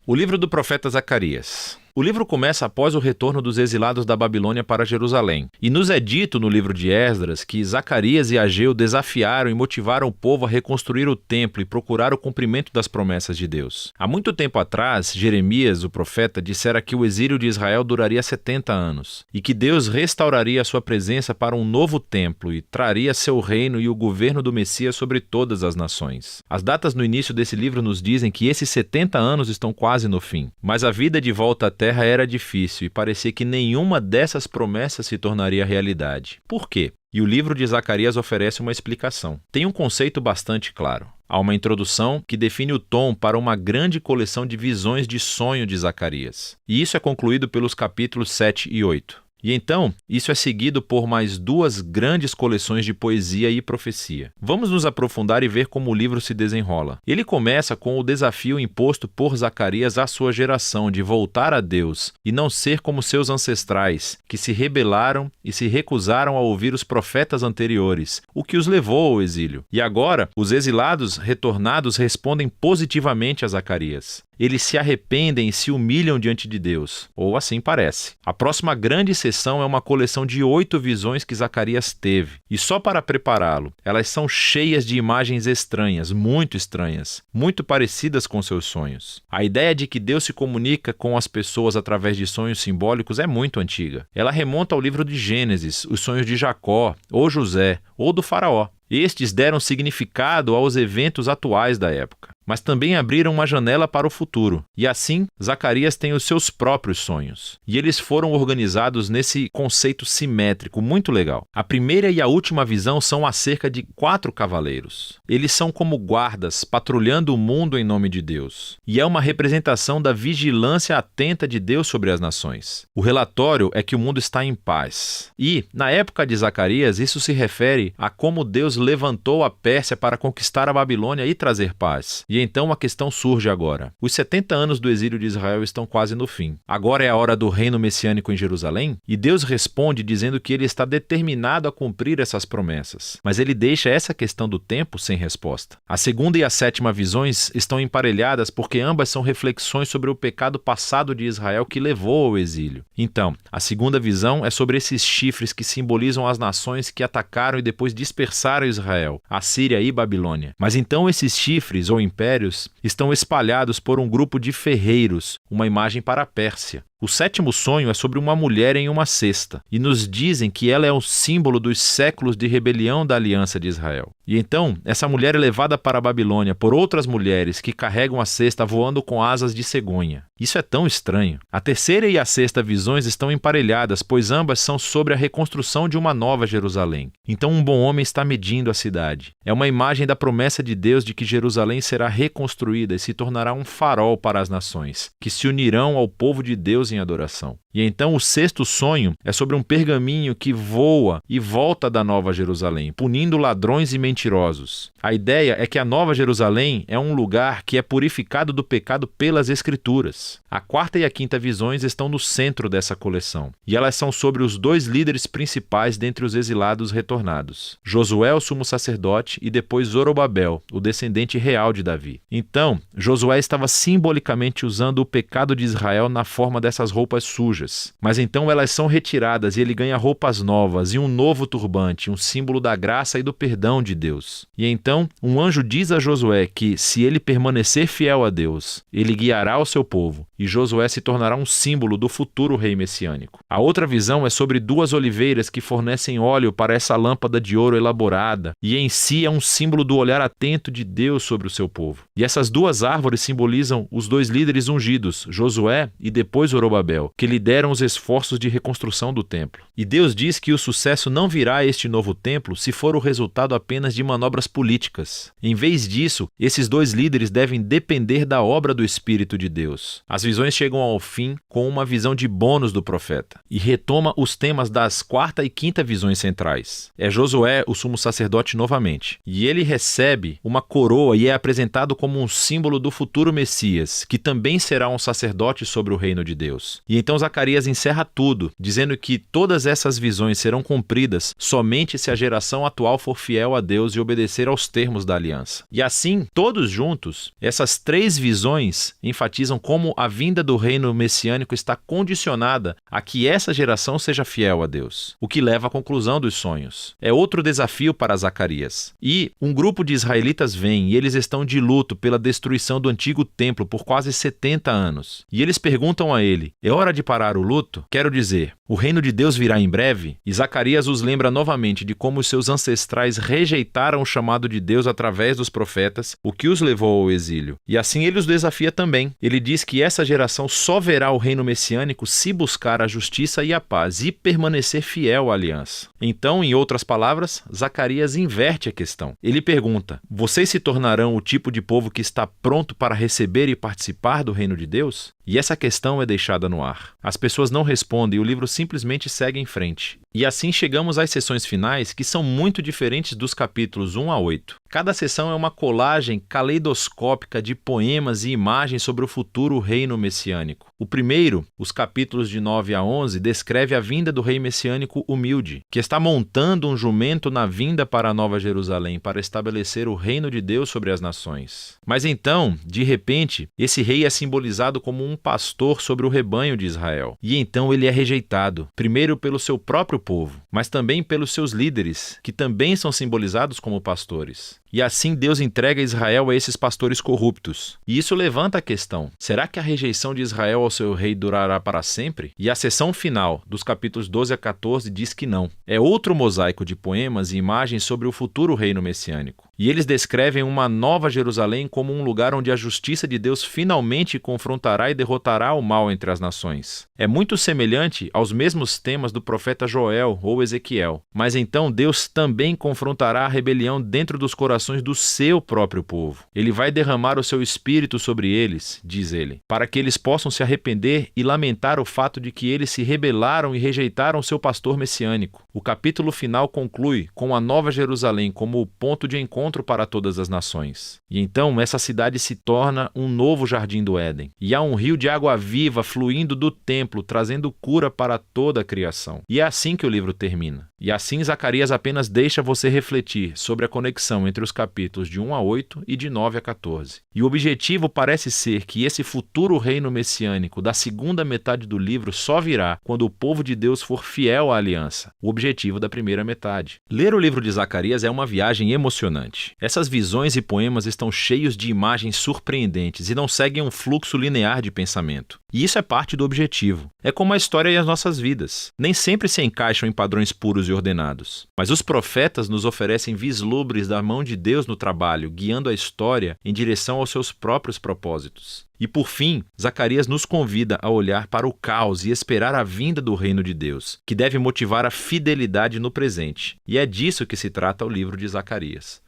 O livro do profeta Zacarias. O livro começa após o retorno dos exilados da Babilônia para Jerusalém. E nos é dito no livro de Esdras que Zacarias e Ageu desafiaram e motivaram o povo a reconstruir o templo e procurar o cumprimento das promessas de Deus. Há muito tempo atrás, Jeremias, o profeta, dissera que o exílio de Israel duraria 70 anos e que Deus restauraria a sua presença para um novo templo e traria seu reino e o governo do Messias sobre todas as nações. As datas no início desse livro nos dizem que esses 70 anos estão quase no fim, mas a vida de volta à terra era difícil e parecia que nenhuma dessas promessas se tornaria realidade. Por quê? E o livro de Zacarias oferece uma explicação. Tem um conceito bastante claro. Há uma introdução que define o tom para uma grande coleção de visões de sonho de Zacarias. E isso é concluído pelos capítulos 7 e 8. E então, isso é seguido por mais duas grandes coleções de poesia e profecia. Vamos nos aprofundar e ver como o livro se desenrola. Ele começa com o desafio imposto por Zacarias à sua geração de voltar a Deus e não ser como seus ancestrais, que se rebelaram e se recusaram a ouvir os profetas anteriores, o que os levou ao exílio. E agora, os exilados retornados respondem positivamente a Zacarias. Eles se arrependem e se humilham diante de Deus, ou assim parece. A próxima grande sessão é uma coleção de 8 visões que Zacarias teve, e só para prepará-lo, elas são cheias de imagens estranhas, muito parecidas com seus sonhos. A ideia de que Deus se comunica com as pessoas através de sonhos simbólicos é muito antiga. Ela remonta ao livro de Gênesis, os sonhos de Jacó, ou José, ou do faraó. Estes deram significado aos eventos atuais da época, mas também abriram uma janela para o futuro. E assim, Zacarias tem os seus próprios sonhos. E eles foram organizados nesse conceito simétrico muito legal. A primeira e a última visão são acerca de 4 cavaleiros. Eles são como guardas, patrulhando o mundo em nome de Deus. E é uma representação da vigilância atenta de Deus sobre as nações. O relatório é que o mundo está em paz. E, na época de Zacarias, isso se refere a como Deus levantou a Pérsia para conquistar a Babilônia e trazer paz. E então a questão surge agora. Os 70 anos do exílio de Israel estão quase no fim. Agora é a hora do reino messiânico em Jerusalém? E Deus responde dizendo que ele está determinado a cumprir essas promessas. Mas ele deixa essa questão do tempo sem resposta. A segunda e a sétima visões estão emparelhadas porque ambas são reflexões sobre o pecado passado de Israel que levou ao exílio. Então, a segunda visão é sobre esses chifres que simbolizam as nações que atacaram e depois dispersaram Israel, Assíria e Babilônia. Mas então esses chifres ou impérios estão espalhados por um grupo de ferreiros, uma imagem para a Pérsia. O sétimo sonho é sobre uma mulher em uma cesta, e nos dizem que ela é o símbolo dos séculos de rebelião da aliança de Israel. E então, essa mulher é levada para a Babilônia por outras mulheres que carregam a cesta voando com asas de cegonha. Isso é tão estranho. A terceira e a sexta visões estão emparelhadas, pois ambas são sobre a reconstrução de uma nova Jerusalém. Então um bom homem está medindo a cidade. É uma imagem da promessa de Deus de que Jerusalém será reconstruída e se tornará um farol para as nações, que se unirão ao povo de Deus em adoração. E então o sexto sonho é sobre um pergaminho que voa e volta da Nova Jerusalém, punindo ladrões e mentirosos. A ideia é que a Nova Jerusalém é um lugar que é purificado do pecado pelas Escrituras. A quarta e a quinta visões estão no centro dessa coleção, e elas são sobre os 2 líderes principais dentre os exilados retornados, Josué, o sumo sacerdote, e depois Zorobabel, o descendente real de Davi. Então, Josué estava simbolicamente usando o pecado de Israel na forma dessas roupas sujas, mas então elas são retiradas e ele ganha roupas novas e um novo turbante, um símbolo da graça e do perdão de Deus. E então, um anjo diz a Josué que, se ele permanecer fiel a Deus, ele guiará o seu povo, e Josué se tornará um símbolo do futuro rei messiânico. A outra visão é sobre 2 oliveiras que fornecem óleo para essa lâmpada de ouro elaborada, e em si é um símbolo do olhar atento de Deus sobre o seu povo. E essas 2 árvores simbolizam os 2 líderes ungidos, Josué e depois Zorobabel, que lideram os esforços de reconstrução do templo. E Deus diz que o sucesso não virá a este novo templo se for o resultado apenas de manobras políticas. Em vez disso, esses 2 líderes devem depender da obra do Espírito de Deus. As visões chegam ao fim com uma visão de bônus do profeta e retoma os temas das 4ª e 5ª visões centrais. É Josué, o sumo sacerdote, novamente, e ele recebe uma coroa e é apresentado como um símbolo do futuro Messias, que também será um sacerdote sobre o reino de Deus. Deus. E então Zacarias encerra tudo, dizendo que todas essas visões serão cumpridas somente se a geração atual for fiel a Deus e obedecer aos termos da aliança. E assim, todos juntos, essas três visões enfatizam como a vinda do reino messiânico está condicionada a que essa geração seja fiel a Deus, o que leva à conclusão dos sonhos. É outro desafio para Zacarias. E um grupo de israelitas vem e eles estão de luto pela destruição do antigo templo por quase 70 anos. E eles perguntam a ele: é hora de parar o luto? Quero dizer, o reino de Deus virá em breve? E Zacarias os lembra novamente de como os seus ancestrais rejeitaram o chamado de Deus através dos profetas, o que os levou ao exílio. E assim ele os desafia também. Ele diz que essa geração só verá o reino messiânico se buscar a justiça e a paz e permanecer fiel à aliança. Então, em outras palavras, Zacarias inverte a questão. Ele pergunta: vocês se tornarão o tipo de povo que está pronto para receber e participar do reino de Deus? E essa questão é deixada no ar. As pessoas não respondem e o livro simplesmente segue em frente. E assim chegamos às sessões finais, que são muito diferentes dos capítulos 1 a 8. Cada sessão é uma colagem caleidoscópica de poemas e imagens sobre o futuro reino messiânico. O primeiro, os capítulos de 9 a 11, descreve a vinda do rei messiânico humilde, que está montando um jumento na vinda para a Nova Jerusalém para estabelecer o reino de Deus sobre as nações. Mas então, de repente, esse rei é simbolizado como um pastor sobre o rebanho de Israel. E então ele é rejeitado, primeiro pelo seu próprio povo, mas também pelos seus líderes, que também são simbolizados como pastores. E assim Deus entrega Israel a esses pastores corruptos. E isso levanta a questão: será que a rejeição de Israel ao seu rei durará para sempre? E a seção final, dos capítulos 12 a 14, diz que não. É outro mosaico de poemas e imagens sobre o futuro reino messiânico. E eles descrevem uma nova Jerusalém como um lugar onde a justiça de Deus finalmente confrontará e derrotará o mal entre as nações. É muito semelhante aos mesmos temas do profeta Joel ou Ezequiel. Mas então Deus também confrontará a rebelião dentro dos corações do seu próprio povo. Ele vai derramar o seu espírito sobre eles, diz ele, para que eles possam se arrepender e lamentar o fato de que eles se rebelaram e rejeitaram seu pastor messiânico. O capítulo final conclui com a Nova Jerusalém como o ponto de encontro para todas as nações. E então essa cidade se torna um novo jardim do Éden. E há um rio de água viva fluindo do templo, trazendo cura para toda a criação. E é assim que o livro termina. E assim Zacarias apenas deixa você refletir sobre a conexão entre os capítulos de 1 a 8 e de 9 a 14. E o objetivo parece ser que esse futuro reino messiânico da segunda metade do livro só virá quando o povo de Deus for fiel à aliança, o objetivo da primeira metade. Ler o livro de Zacarias é uma viagem emocionante. Essas visões e poemas estão cheios de imagens surpreendentes e não seguem um fluxo linear de pensamento. E isso é parte do objetivo. É como a história e as nossas vidas. Nem sempre se encaixam em padrões puros e ordenados. Mas os profetas nos oferecem vislumbres da mão de Deus no trabalho, guiando a história em direção aos seus próprios propósitos. E por fim, Zacarias nos convida a olhar para o caos e esperar a vinda do reino de Deus, que deve motivar a fidelidade no presente. E é disso que se trata o livro de Zacarias.